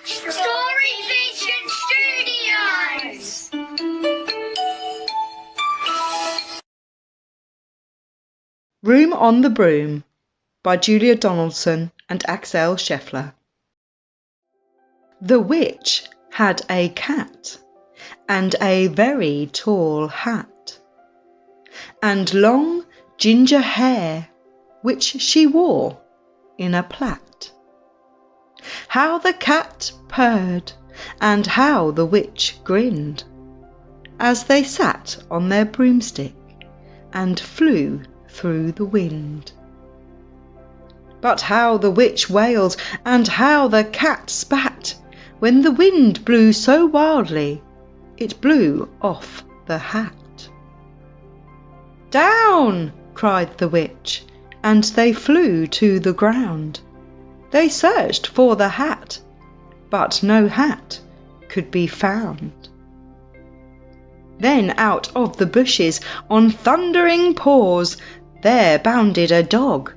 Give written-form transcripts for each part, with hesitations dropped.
Story Vision Studios. Room on the Broom by Julia Donaldson and Axel Scheffler. The witch had a cat and a very tall hat and long ginger hair which she wore in a plait. How the cat purred and how the witch grinned as they sat on their broomstick and flew through the wind. But how the witch wailed and how the cat spat when the wind blew so wildly it blew off the hat. Down! Cried the witch, and they flew to the ground. They searched for the hat, but no hat could be found. Then out of the bushes on thundering paws there bounded a dog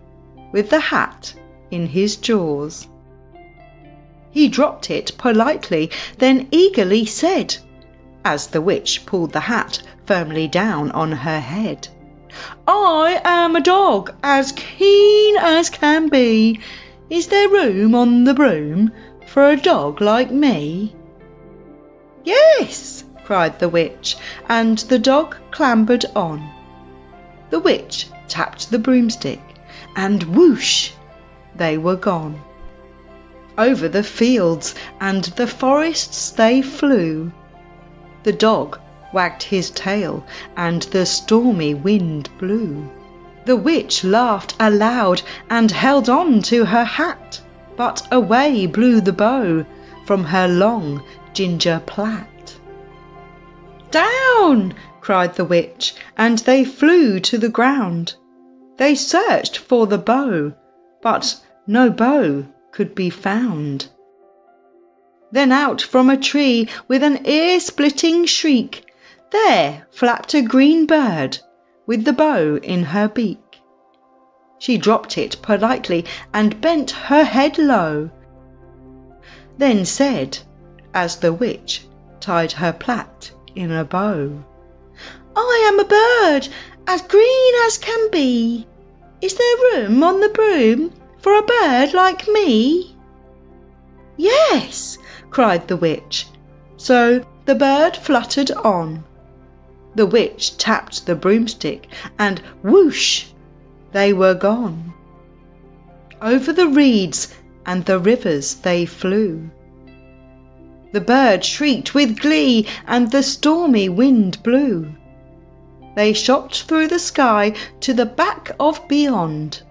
with the hat in his jaws. He dropped it politely, then eagerly said, as the witch pulled the hat firmly down on her head, I am a dog as keen as can be. Is there room on the broom for a dog like me? Yes, cried the witch, and the dog clambered on. The witch tapped the broomstick, and whoosh, they were gone. Over the fields and the forests they flew. The dog wagged his tail, and the stormy wind blew. The witch laughed aloud and held on to her hat, but away blew the bow from her long ginger plait. Down! Cried the witch, and they flew to the ground. They searched for the bow, but no bow could be found. Then out from a tree with an ear-splitting shriek, there flapped a green bird with the bow in her beak. She dropped it politely and bent her head low, then said, as the witch tied her plait in a bow, I am a bird as green as can be. Is there room on the broom for a bird like me? Yes, cried the witch. So the bird fluttered on. The witch tapped the broomstick, and whoosh, they were gone. Over the reeds and the rivers they flew. The bird shrieked with glee, and the stormy wind blew. They shot through the sky to the back of beyond.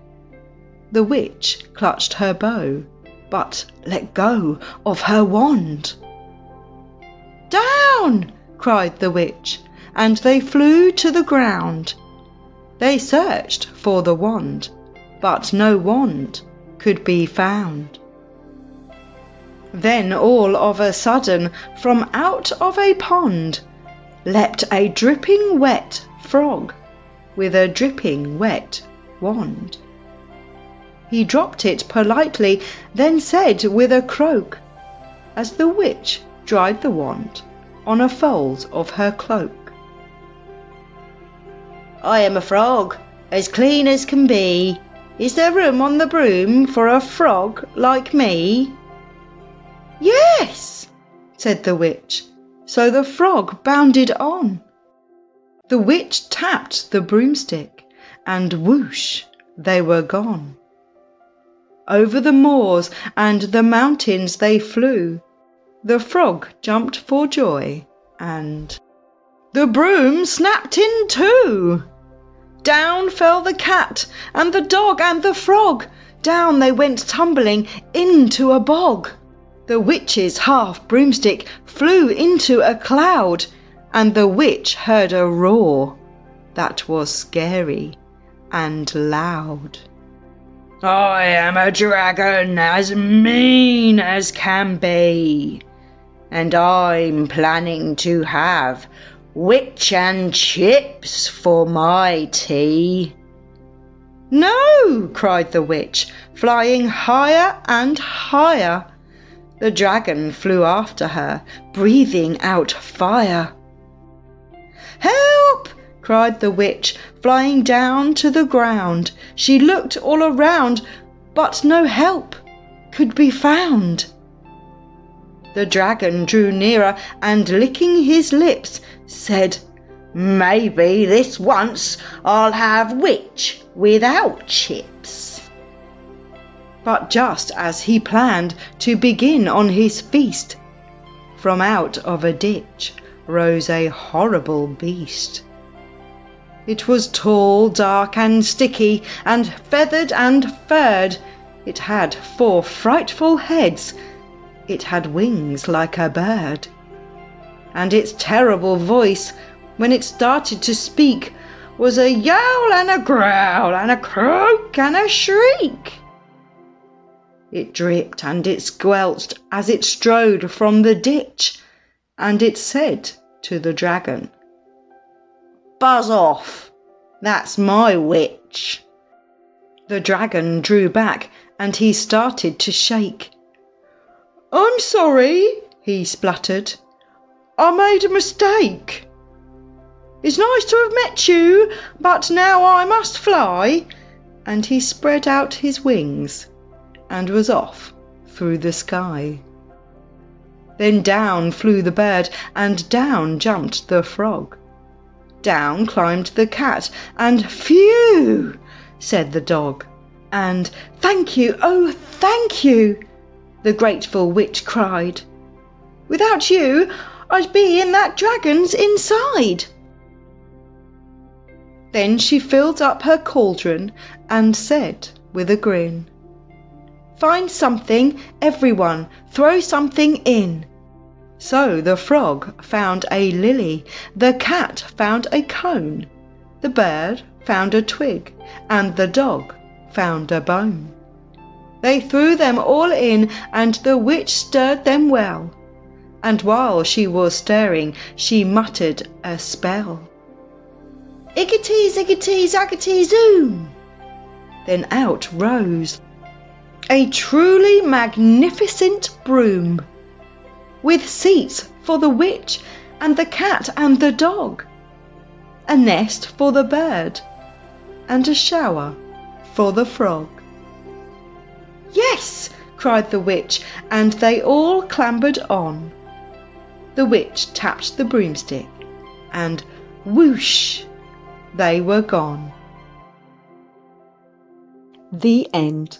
The witch clutched her bow, but let go of her wand. Down! Cried the witch, and they flew to the ground. They searched for the wand, but no wand could be found. Then all of a sudden, from out of a pond, leapt a dripping wet frog with a dripping wet wand. He dropped it politely, then said with a croak, as the witch dried the wand on a fold of her cloak, I am a frog, as clean as can be. Is there room on the broom for a frog like me? Yes, said the witch. So the frog bounded on. The witch tapped the broomstick, and whoosh, they were gone. Over the moors and the mountains they flew. The frog jumped for joy, and the broom snapped in two. Down fell the cat and the dog and the frog. Down they went tumbling into a bog. The witch's half broomstick flew into a cloud, and the witch heard a roar that was scary and loud. I am a dragon as mean as can be, and I'm planning to have witch and chips for my tea. No, cried the witch, flying higher and higher. The dragon flew after her, breathing out fire. "Help!" cried the witch, flying down to the ground. She looked all around, but no help could be found. The dragon drew nearer and, licking his lips, said, "Maybe this once I'll have witch without chips." But just as he planned to begin on his feast, from out of a ditch rose a horrible beast. It was tall, dark and sticky, and feathered and furred. It had 4 frightful heads. It had wings like a bird. And its terrible voice, when it started to speak, was a yowl and a growl and a croak and a shriek. It dripped and it squelched as it strode from the ditch, and it said to the dragon, "Buzz off, that's my witch." The dragon drew back and he started to shake. "I'm sorry," he spluttered. "I made a mistake. It's nice to have met you, but now I must fly." And he spread out his wings and was off through the sky. Then down flew the bird, and down jumped the frog. Down climbed the cat, and "Phew!" said the dog. And "Thank you, oh thank you!" the grateful witch cried. "Without you, I'd be in that dragon's inside." Then she filled up her cauldron and said with a grin, "Find something, everyone, throw something in." So the frog found a lily, the cat found a cone, the bird found a twig, and the dog found a bone. They threw them all in, and the witch stirred them well, and while she was stirring, she muttered a spell. "Iggity, ziggity, zaggity, zoom!" Then out rose a truly magnificent broom, with seats for the witch and the cat and the dog, a nest for the bird, and a shower for the frog. "Yes!" cried the witch, and they all clambered on. The witch tapped the broomstick, and whoosh, they were gone. The end.